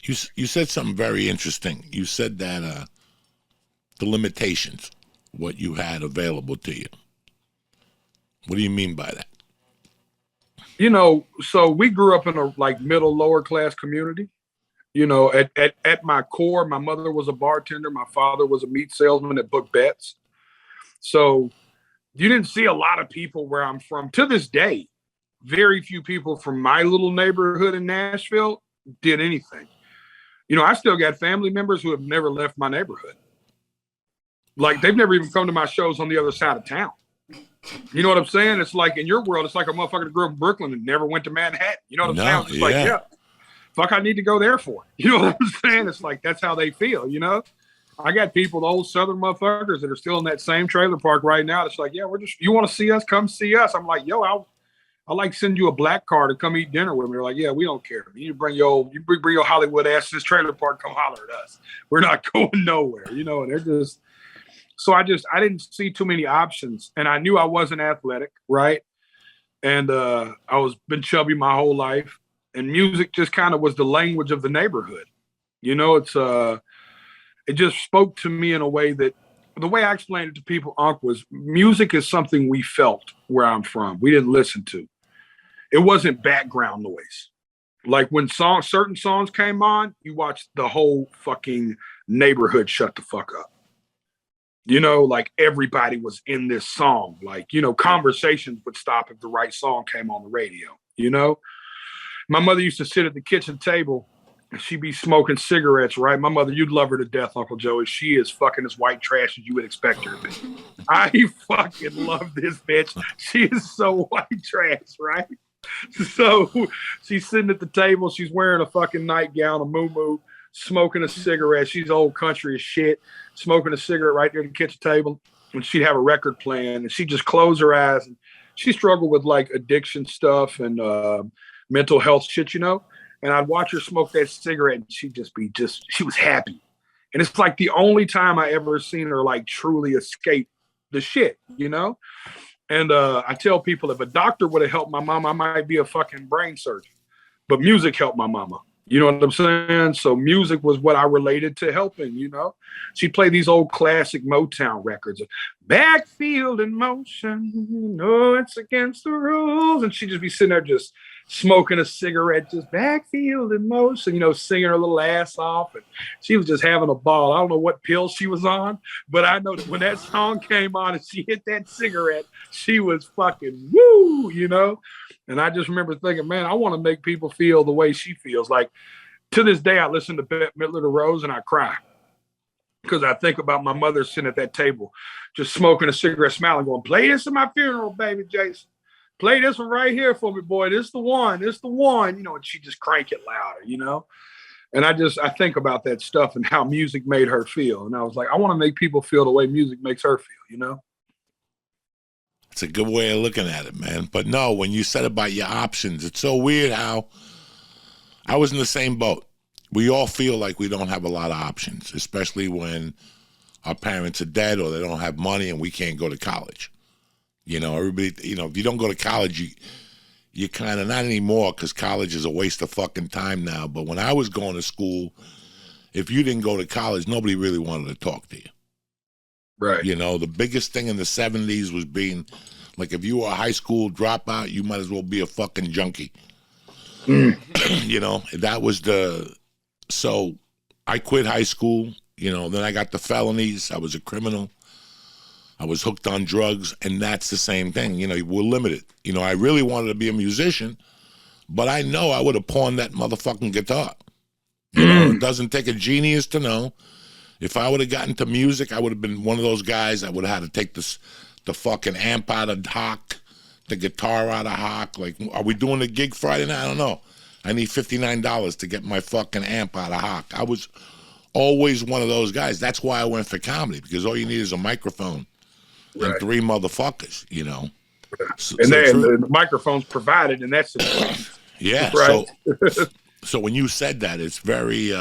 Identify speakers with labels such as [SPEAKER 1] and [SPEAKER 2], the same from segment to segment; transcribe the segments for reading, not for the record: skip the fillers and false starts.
[SPEAKER 1] You said something very interesting. You said that the limitations, what you had available to you. What do you mean by that?
[SPEAKER 2] So we grew up in a like middle lower class community. At my core, my mother was a bartender. My father was a meat salesman that booked bets. So you didn't see a lot of people where I'm from. To this day, very few people from my little neighborhood in Nashville did anything. I still got family members who have never left my neighborhood. Like they've never even come to my shows on the other side of town. You know what I'm saying? It's like in your world, it's like a motherfucker that grew up in Brooklyn and never went to Manhattan. You know what I'm saying? It's like, yeah, fuck, I need to go there for it. You know what I'm saying? It's like, that's how they feel, I got people, the old Southern motherfuckers that are still in that same trailer park right now. It's like, yeah, you want to see us? Come see us. I'm like, yo, I'll like send you a black card to come eat dinner with me. They're like, yeah, we don't care. You bring your Hollywood ass to this trailer park, come holler at us. We're not going nowhere, and they're just, so I didn't see too many options, and I knew I wasn't athletic, right? And I was been chubby my whole life, and music just kind of was the language of the neighborhood. It just spoke to me in a way that the way I explained it to people, Unc, was music is something we felt where I'm from. We didn't listen to. It wasn't background noise. Like when certain songs came on, you watched the whole fucking neighborhood shut the fuck up. Like everybody was in this song. Like, conversations would stop if the right song came on the radio. My mother used to sit at the kitchen table and she'd be smoking cigarettes, right? My mother, you'd love her to death, Uncle Joey. She is fucking as white trash as you would expect her to be. I fucking love this bitch. She is so white trash, right? So she's sitting at the table. She's wearing a fucking nightgown, a muumuu, smoking a cigarette. She's old country as shit, smoking a cigarette right there at the kitchen table. And she'd have a record playing, and she'd just close her eyes. And she struggled with like addiction stuff and mental health shit, And I'd watch her smoke that cigarette, and she'd she was happy. And it's like the only time I ever seen her like truly escape the shit, And I tell people, if a doctor would have helped my mama, I might be a fucking brain surgeon. But music helped my mama. You know what I'm saying? So music was what I related to helping, She'd play these old classic Motown records. Backfield in motion, it's against the rules. And she'd just be sitting there just smoking a cigarette, just backfield in motion, singing her little ass off. And she was just having a ball. I don't know what pill she was on, but I know that when that song came on and she hit that cigarette, she was fucking woo, And I just remember thinking, man, I want to make people feel the way she feels. Like to this day, I listen to Bette Midler, The Rose, and I cry. Because I think about my mother sitting at that table, just smoking a cigarette, smiling, going, play this at my funeral, baby Jason. Play this one right here for me, boy. This the one. This the one. And she just crank it louder, And I think about that stuff and how music made her feel. And I was like, I want to make people feel the way music makes her feel,
[SPEAKER 1] It's a good way of looking at it, man. But no, when you said about your options, it's so weird how I was in the same boat. We all feel like we don't have a lot of options, especially when our parents are dead or they don't have money and we can't go to college. Everybody, if you don't go to college, you kind of, not anymore because college is a waste of fucking time now. But when I was going to school, if you didn't go to college, nobody really wanted to talk to you.
[SPEAKER 2] Right.
[SPEAKER 1] The biggest thing in the 70s was being, like, if you were a high school dropout, you might as well be a fucking junkie. That was so I quit high school, then I got the felonies. I was a criminal. I was hooked on drugs, and that's the same thing. We're limited. I really wanted to be a musician, but I know I would have pawned that motherfucking guitar. It doesn't take a genius to know. If I would have gotten to music, I would have been one of those guys that would have had to take the fucking amp out of Hawk, the guitar out of Hawk. Like, are we doing a gig Friday night? I don't know. I need $59 to get my fucking amp out of Hawk. I was always one of those guys. That's why I went for comedy, because all you need is a microphone and three motherfuckers, So,
[SPEAKER 2] and then the microphone's provided, and that's it.
[SPEAKER 1] Yeah. Right. So when you said that, it's very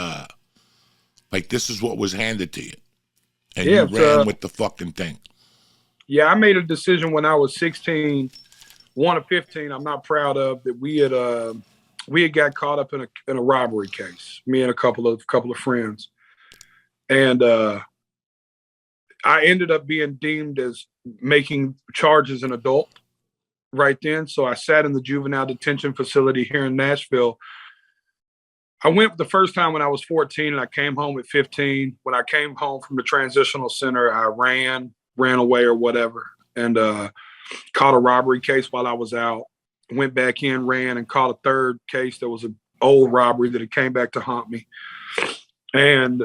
[SPEAKER 1] like this is what was handed to you, and you ran with the fucking thing.
[SPEAKER 2] Yeah, I made a decision when I was 16, one of 15. I'm not proud of that. We had we had got caught up in a robbery case, me and a couple of friends. And I ended up being deemed as making charges an adult right then. So I sat in the juvenile detention facility here in Nashville. I went the first time when I was 14 and I came home at 15. When I came home from the transitional center, I ran away or whatever, and caught a robbery case while I was out. Went back in, ran, and caught a third case that was an old robbery that had came back to haunt me. And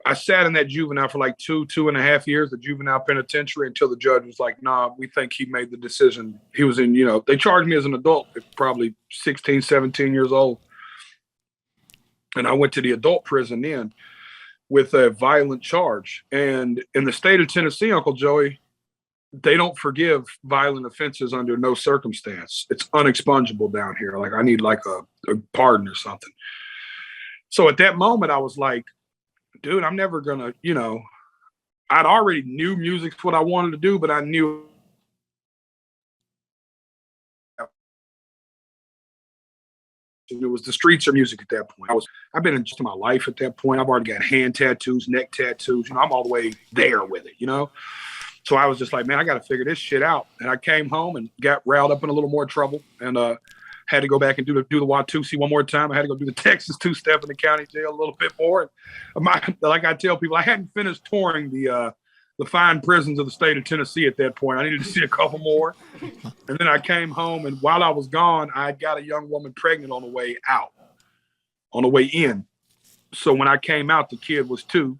[SPEAKER 2] I sat in that juvenile for like 2.5 years, the juvenile penitentiary, until the judge was like, nah, we think he made the decision. He was in, they charged me as an adult at probably 16, 17 years old. And I went to the adult prison then with a violent charge. And in the state of Tennessee, Uncle Joey, they don't forgive violent offenses under no circumstance. It's unexpungible down here. Like I need like a pardon or something. So at that moment, I was like, dude, I'm never gonna, I'd already knew music's what I wanted to do, but I knew it was the streets of music at that point. I've been in just my life at that point. I've already got hand tattoos, neck tattoos. I'm all the way there with it, So I was just like, man, I got to figure this shit out. And I came home and got riled up in a little more trouble, and had to go back and do the Watusi one more time. I had to go do the Texas two-step in the county jail a little bit more. And like I tell people, I hadn't finished touring the fine prisons of the state of Tennessee at that point. I needed to see a couple more. And then I came home, and while I was gone, I got a young woman pregnant on the way out, on the way in. So when I came out, the kid was 2,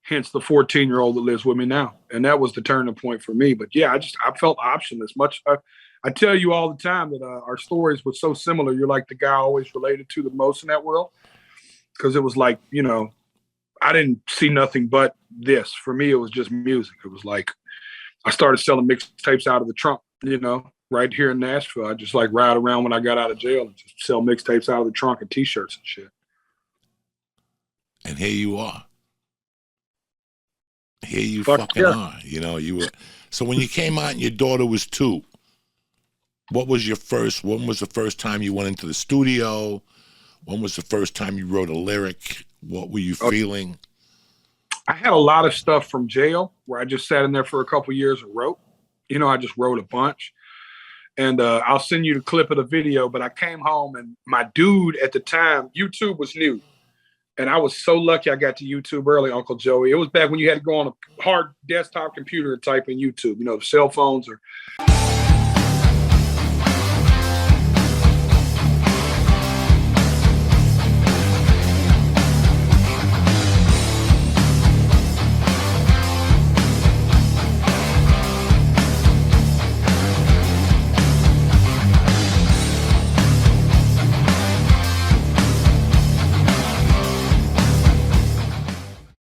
[SPEAKER 2] hence the 14-year-old that lives with me now. And that was the turning point for me. But yeah, I felt optionless. I tell you all the time that our stories were so similar. You're like the guy I always related to the most in that world. Because it was like, I didn't see nothing but this. For me, it was just music. It was like I started selling mixtapes out of the trunk, right here in Nashville. I just like ride around when I got out of jail and just sell mixtapes out of the trunk and T-shirts and shit.
[SPEAKER 1] And here you are. Here you
[SPEAKER 2] fucking
[SPEAKER 1] are. You were. So when you came out and your daughter was 2, when was the first time you went into the studio? When was the first time you wrote a lyric? What were you feeling?
[SPEAKER 2] I had a lot of stuff from jail where I just sat in there for a couple of years and wrote. I just wrote a bunch. And I'll send you the clip of the video, but I came home and my dude at the time, YouTube was new. And I was so lucky I got to YouTube early, Uncle Joey. It was back when you had to go on a hard desktop computer and type in YouTube. The cell phones are